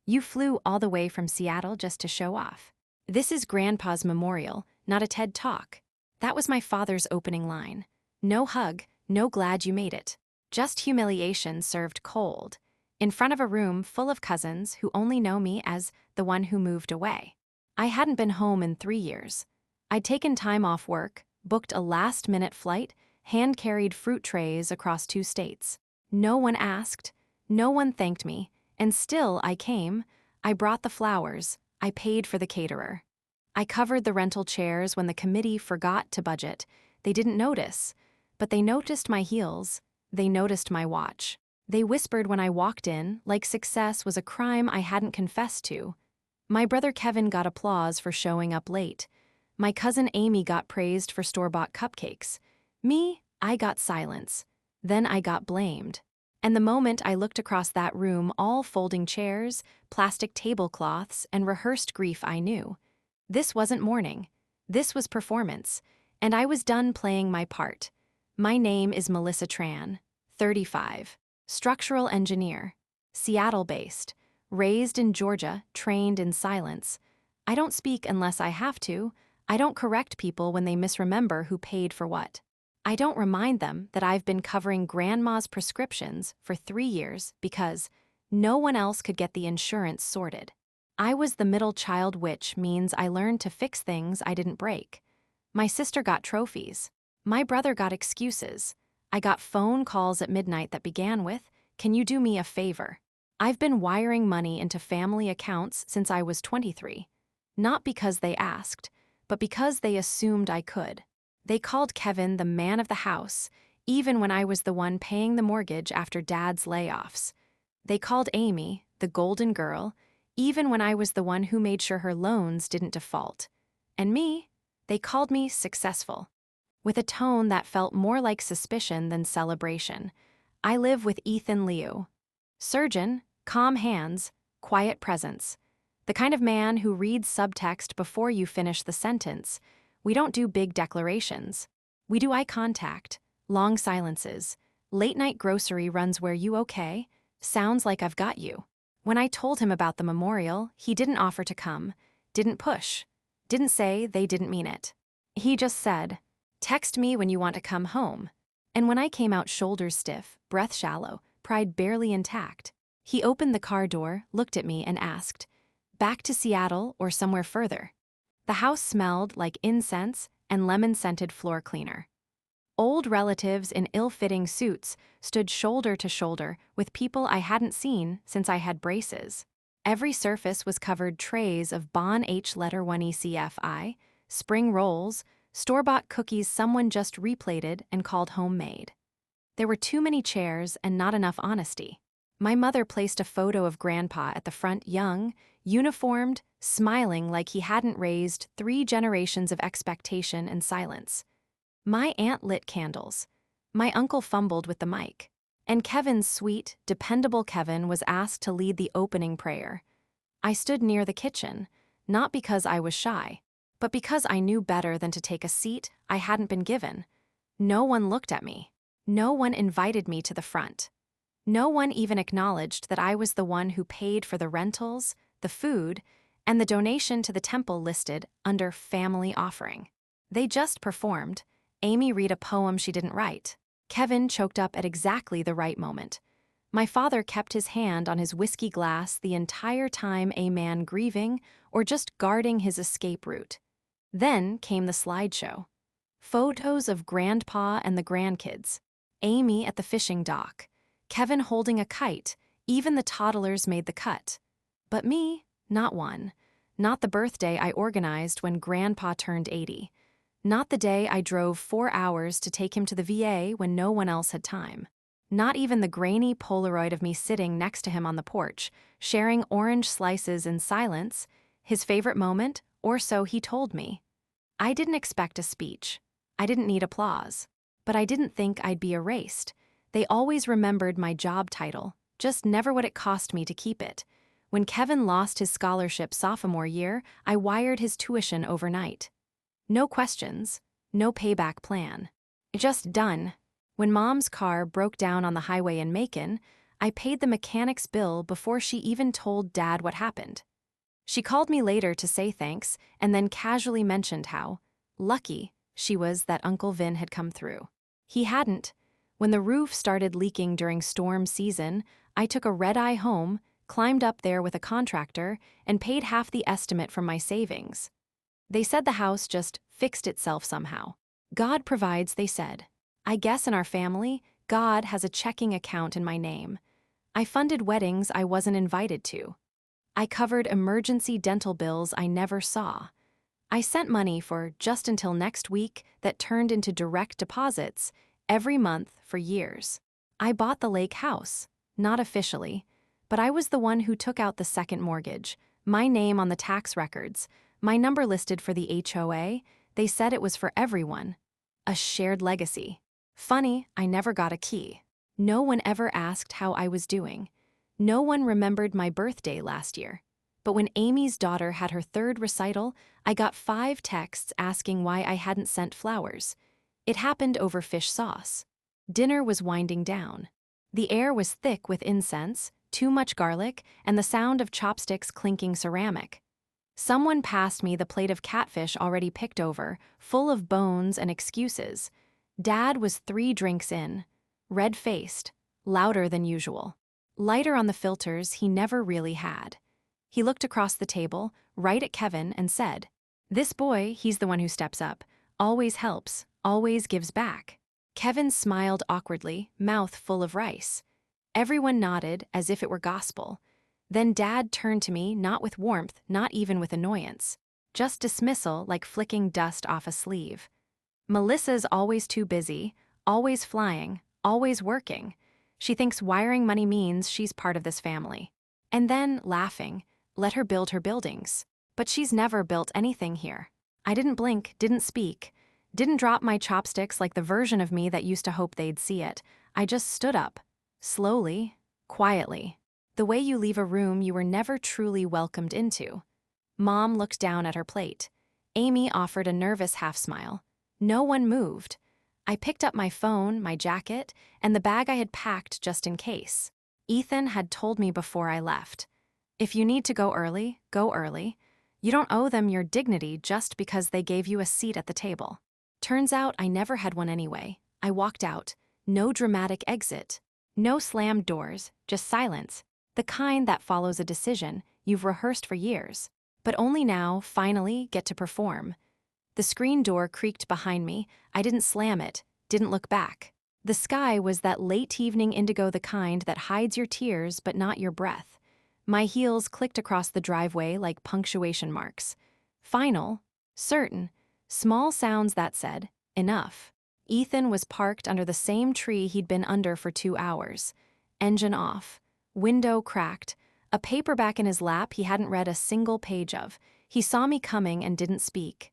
You flew all the way from Seattle just to show off. This is Grandpa's memorial, not a TED Talk. That was my father's opening line. No hug, no glad you made it. Just humiliation served cold, in front of a room full of cousins who only know me as the one who moved away. I hadn't been home in 3 years. I'd taken time off work, booked a last-minute flight, hand-carried fruit trays across 2 states. No one asked, no one thanked me, and still I came. I brought the flowers, I paid for the caterer. I covered the rental chairs when the committee forgot to budget. They didn't notice, but they noticed my heels. They noticed my watch. They whispered when I walked in, like success was a crime I hadn't confessed to. My brother Kevin got applause for showing up late. My cousin Amy got praised for store-bought cupcakes. Me, I got silence. Then I got blamed. And the moment I looked across that room, all folding chairs, plastic tablecloths, and rehearsed grief, I knew. This wasn't mourning. This was performance. And I was done playing my part. My name is Melissa Tran, 35, structural engineer, Seattle-based, raised in Georgia, trained in silence. I don't speak unless I have to. I don't correct people when they misremember who paid for what. I don't remind them that I've been covering grandma's prescriptions for 3 years because no one else could get the insurance sorted. I was the middle child, which means I learned to fix things I didn't break. My sister got trophies. My brother got excuses. I got phone calls at midnight that began with, "Can you do me a favor?" I've been wiring money into family accounts since I was 23. Not because they asked, but because they assumed I could. They called Kevin the man of the house, even when I was the one paying the mortgage after Dad's layoffs. They called Amy the golden girl, even when I was the one who made sure her loans didn't default. And me, they called me successful, with a tone that felt more like suspicion than celebration. I live with Ethan Liu. Surgeon, calm hands, quiet presence. The kind of man who reads subtext before you finish the sentence. We don't do big declarations. We do eye contact, long silences, late-night grocery runs where "you okay?" sounds like I've got you. When I told him about the memorial, he didn't offer to come, didn't push, didn't say they didn't mean it. He just said, "Text me when you want to come home." And when I came out shoulders stiff, breath shallow, pride barely intact, he opened the car door, looked at me, and asked, "Back to Seattle or somewhere further?" The house smelled like incense and lemon-scented floor cleaner. Old relatives in ill-fitting suits stood shoulder to shoulder with people I hadn't seen since I had braces. Every surface was covered trays of Bon H letter 1 ECFI, spring rolls, store-bought cookies someone just replated and called homemade. There were too many chairs and not enough honesty. My mother placed a photo of Grandpa at the front, young, uniformed, smiling like he hadn't raised 3 generations of expectation and silence. My aunt lit candles. My uncle fumbled with the mic. And Kevin's sweet, dependable Kevin was asked to lead the opening prayer. I stood near the kitchen, not because I was shy, but because I knew better than to take a seat I hadn't been given. No one looked at me. No one invited me to the front. No one even acknowledged that I was the one who paid for the rentals, the food, and the donation to the temple listed under family offering. They just performed. Amy read a poem she didn't write. Kevin choked up at exactly the right moment. My father kept his hand on his whiskey glass the entire time, a man grieving or just guarding his escape route. Then came the slideshow. Photos of Grandpa and the grandkids. Amy at the fishing dock. Kevin holding a kite. Even the toddlers made the cut. But me, not one. Not the birthday I organized when Grandpa turned 80. Not the day I drove 4 hours to take him to the VA when no one else had time. Not even the grainy Polaroid of me sitting next to him on the porch, sharing orange slices in silence, his favorite moment, or so he told me. I didn't expect a speech. I didn't need applause. But I didn't think I'd be erased. They always remembered my job title, just never what it cost me to keep it. When Kevin lost his scholarship sophomore year, I wired his tuition overnight. No questions, no payback plan. Just done. When Mom's car broke down on the highway in Macon, I paid the mechanic's bill before she even told Dad what happened. She called me later to say thanks and then casually mentioned how lucky she was that Uncle Vin had come through. He hadn't. When the roof started leaking during storm season, I took a red-eye home, climbed up there with a contractor, and paid half the estimate from my savings. They said the house just fixed itself somehow. God provides, they said. I guess in our family, God has a checking account in my name. I funded weddings I wasn't invited to. I covered emergency dental bills I never saw. I sent money for just until next week that turned into direct deposits every month for years. I bought the lake house, not officially, but I was the one who took out the second mortgage, my name on the tax records, my number listed for the HOA. They said it was for everyone. A shared legacy. Funny, I never got a key. No one ever asked how I was doing. No one remembered my birthday last year. But when Amy's daughter had her third recital, I got 5 texts asking why I hadn't sent flowers. It happened over fish sauce. Dinner was winding down. The air was thick with incense, too much garlic, and the sound of chopsticks clinking ceramic. Someone passed me the plate of catfish already picked over, full of bones and excuses. Dad was 3 drinks in, red-faced, louder than usual. Lighter on the filters he never really had. He looked across the table, right at Kevin, and said, "This boy, he's the one who steps up, always helps, always gives back." Kevin smiled awkwardly, mouth full of rice. Everyone nodded as if it were gospel. Then Dad turned to me, not with warmth, not even with annoyance. Just dismissal, like flicking dust off a sleeve. "Melissa's always too busy, always flying, always working. She thinks wiring money means she's part of this family." And then, laughing, "Let her build her buildings. But she's never built anything here." I didn't blink, didn't speak, didn't drop my chopsticks like the version of me that used to hope they'd see it. I just stood up. Slowly, quietly. The way you leave a room you were never truly welcomed into. Mom looked down at her plate. Amy offered a nervous half-smile. No one moved. I picked up my phone, my jacket, and the bag I had packed just in case. Ethan had told me before I left, "If you need to go early, go early. You don't owe them your dignity just because they gave you a seat at the table." Turns out I never had one anyway. I walked out. No dramatic exit. No slammed doors, just silence. The kind that follows a decision you've rehearsed for years, but only now, finally, get to perform. The screen door creaked behind me. I didn't slam it, didn't look back. The sky was that late evening indigo, the kind that hides your tears but not your breath. My heels clicked across the driveway like punctuation marks. Final, certain, small sounds that said, enough. Ethan was parked under the same tree he'd been under for 2 hours. Engine off. Window cracked. A paperback in his lap he hadn't read a single page of. He saw me coming and didn't speak.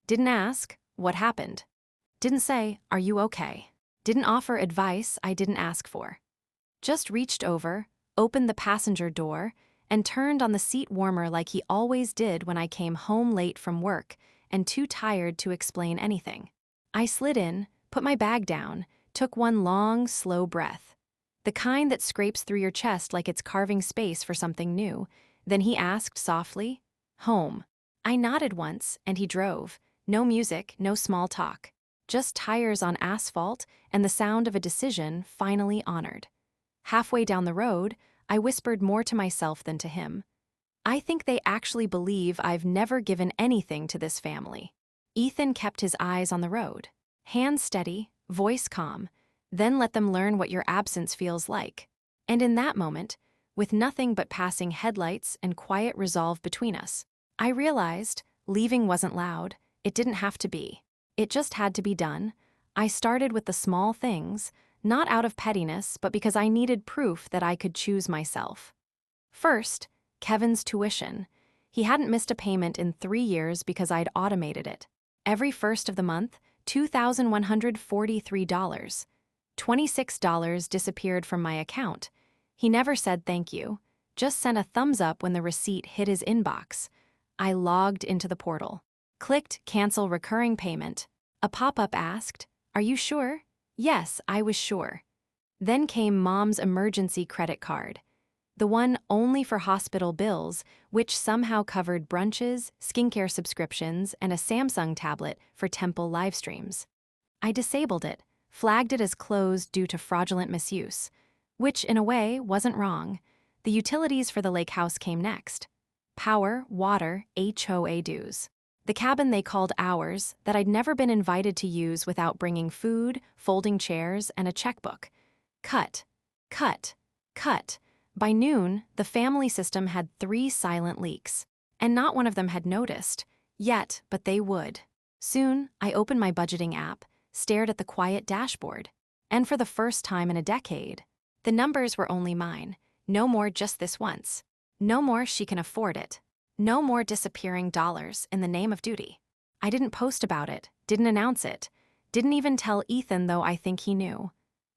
Didn't ask, what happened? Didn't say, are you okay? Didn't offer advice I didn't ask for. Just reached over, opened the passenger door, and turned on the seat warmer like he always did when I came home late from work and too tired to explain anything. I slid in, put my bag down, took one long, slow breath. The kind that scrapes through your chest like it's carving space for something new. Then he asked softly, "Home." I nodded once, and he drove. No music, no small talk. Just tires on asphalt and the sound of a decision finally honored. Halfway down the road, I whispered more to myself than to him. I think they actually believe I've never given anything to this family. Ethan kept his eyes on the road. Hands steady, voice calm. Then let them learn what your absence feels like. And in that moment, with nothing but passing headlights and quiet resolve between us, I realized leaving wasn't loud. It didn't have to be. It just had to be done. I started with the small things, not out of pettiness, but because I needed proof that I could choose myself. First, Kevin's tuition. He hadn't missed a payment in 3 years because I'd automated it. Every first of the month, $2,143. $26 disappeared from my account. He never said thank you, just sent a thumbs up when the receipt hit his inbox. I logged into the portal. Clicked Cancel Recurring Payment. A pop-up asked, "Are you sure?" Yes, I was sure. Then came Mom's emergency credit card. The one only for hospital bills, which somehow covered brunches, skincare subscriptions, and a Samsung tablet for temple live streams. I disabled it, flagged it as closed due to fraudulent misuse, which, in a way, wasn't wrong. The utilities for the lake house came next. Power, water, HOA dues. The cabin they called ours, that I'd never been invited to use without bringing food, folding chairs, and a checkbook. Cut. Cut. Cut. By noon, the family system had 3 silent leaks, and not one of them had noticed, yet, but they would. Soon, I opened my budgeting app, stared at the quiet dashboard, and for the first time in a decade, the numbers were only mine. No more just this once. No more she can afford it. No more disappearing dollars in the name of duty. I didn't post about it, didn't announce it, didn't even tell Ethan, though I think he knew.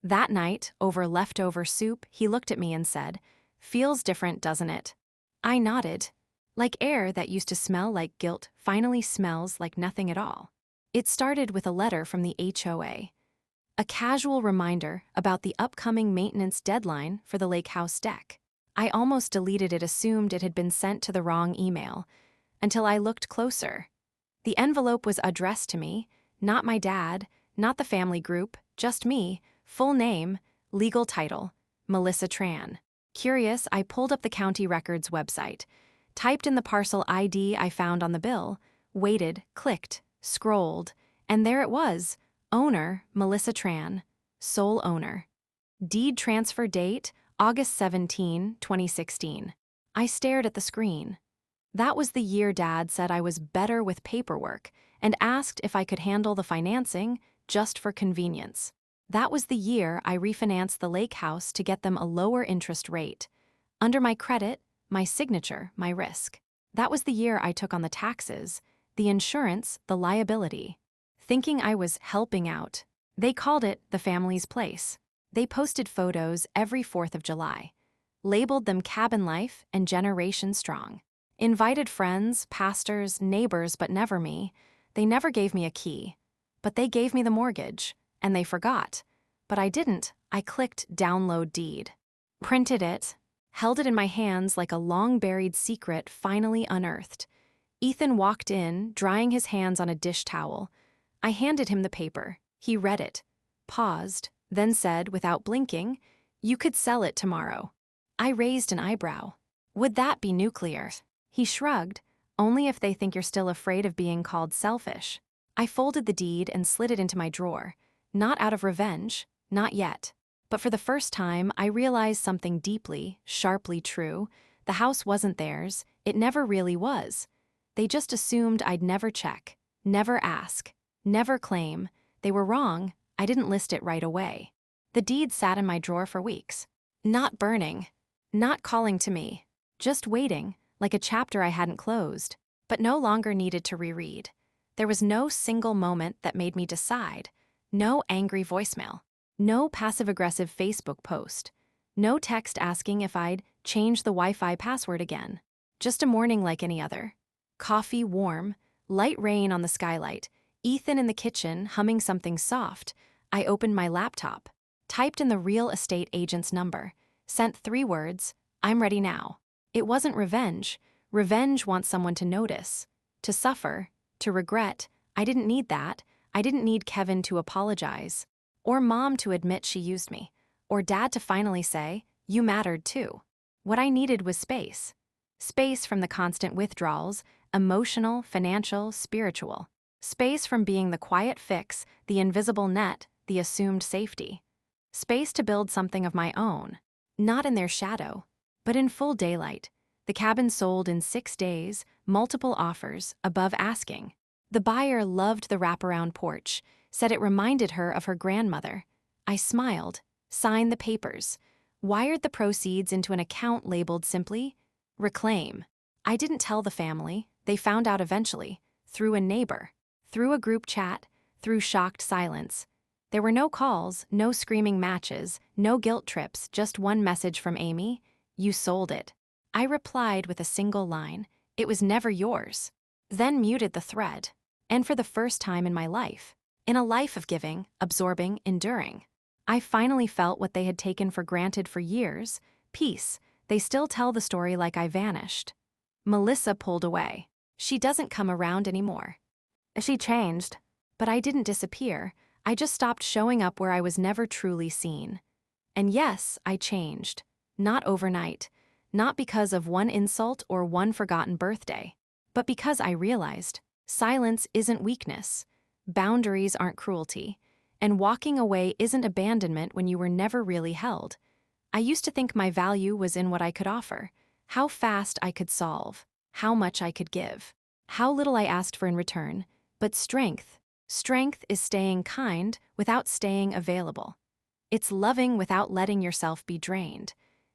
That night, over leftover soup, he looked at me and said, "Feels different, doesn't it?" I nodded. Like air that used to smell like guilt finally smells like nothing at all. It started with a letter from the HOA. A casual reminder about the upcoming maintenance deadline for the lake house deck. I almost deleted it, assumed it had been sent to the wrong email, until I looked closer. The envelope was addressed to me, not my dad, not the family group, just me, full name, legal title, Melissa Tran. Curious, I pulled up the county records website, typed in the parcel ID I found on the bill, waited, clicked, scrolled, and there it was. Owner, Melissa Tran. Sole owner. Deed transfer date, August 17, 2016. I stared at the screen. That was the year Dad said I was better with paperwork and asked if I could handle the financing just for convenience. That was the year I refinanced the lake house to get them a lower interest rate. Under my credit, my signature, my risk. That was the year I took on the taxes, the insurance, the liability. Thinking I was helping out. They called it the family's place. They posted photos every 4th of July. Labeled them cabin life and generation strong. Invited friends, pastors, neighbors, but never me. They never gave me a key. But they gave me the mortgage. And they forgot. But I didn't. I clicked download deed. Printed it. Held it in my hands like a long-buried secret finally unearthed. Ethan walked in, drying his hands on a dish towel. I handed him the paper. He read it. Paused, then said, without blinking, "You could sell it tomorrow." I raised an eyebrow. Would that be nuclear? He shrugged. Only if they think you're still afraid of being called selfish. I folded the deed and slid it into my drawer. Not out of revenge, not yet. But for the first time, I realized something deeply, sharply true. The house wasn't theirs. It never really was. They just assumed I'd never check, never ask, never claim. They were wrong. I didn't list it right away. The deed sat in my drawer for weeks. Not burning. Not calling to me. Just waiting, like a chapter I hadn't closed, but no longer needed to reread. There was no single moment that made me decide. No angry voicemail. No passive-aggressive Facebook post. No text asking if I'd change the Wi-Fi password again. Just a morning like any other. Coffee warm, light rain on the skylight, Ethan in the kitchen humming something soft. I opened my laptop, typed in the real estate agent's number, sent 3 words, "I'm ready now." It wasn't revenge. Revenge wants someone to notice, to suffer, to regret. I didn't need that. I didn't need Kevin to apologize, or Mom to admit she used me, or Dad to finally say, "You mattered too." What I needed was space. Space from the constant withdrawals, emotional, financial, spiritual. Space from being the quiet fix, the invisible net, the assumed safety. Space to build something of my own, not in their shadow, but in full daylight. The cabin sold in 6 days, multiple offers, above asking. The buyer loved the wraparound porch, said it reminded her of her grandmother. I smiled, signed the papers, wired the proceeds into an account labeled simply, "Reclaim." I didn't tell the family. They found out eventually, through a neighbor, through a group chat, through shocked silence. There were no calls, no screaming matches, no guilt trips, just one message from Amy, "You sold it." I replied with a single line, "It was never yours." Then muted the thread. And for the first time in my life, in a life of giving, absorbing, enduring, I finally felt what they had taken for granted for years: peace. They still tell the story like I vanished. Melissa pulled away. She doesn't come around anymore. She changed. But I didn't disappear. I just stopped showing up where I was never truly seen. And yes, I changed. Not overnight. Not because of one insult or one forgotten birthday. But because I realized silence isn't weakness. Boundaries aren't cruelty. And walking away isn't abandonment when you were never really held. I used to think my value was in what I could offer, how fast I could solve, how much I could give, how little I asked for in return. But strength is staying kind without staying available. It's loving without letting yourself be drained.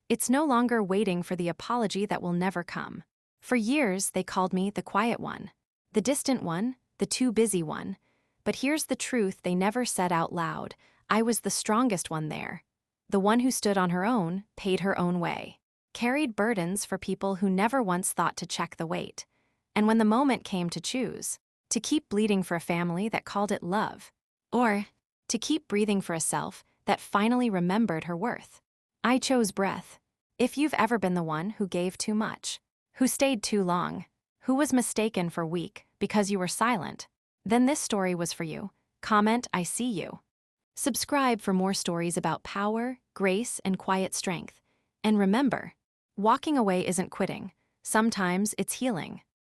It's no longer waiting for the apology that will never come. For years, they called me the quiet one, the distant one, the too busy one. But here's the truth they never said out loud: I was the strongest one there. The one who stood on her own, paid her own way, carried burdens for people who never once thought to check the weight. And when the moment came to choose, to keep bleeding for a family that called it love, or to keep breathing for a self that finally remembered her worth, I chose breath. If you've ever been the one who gave too much, who stayed too long, who was mistaken for weak because you were silent, then this story was for you. Comment, I see you. Subscribe for more stories about power, grace, and quiet strength. And remember, walking away isn't quitting. Sometimes it's healing.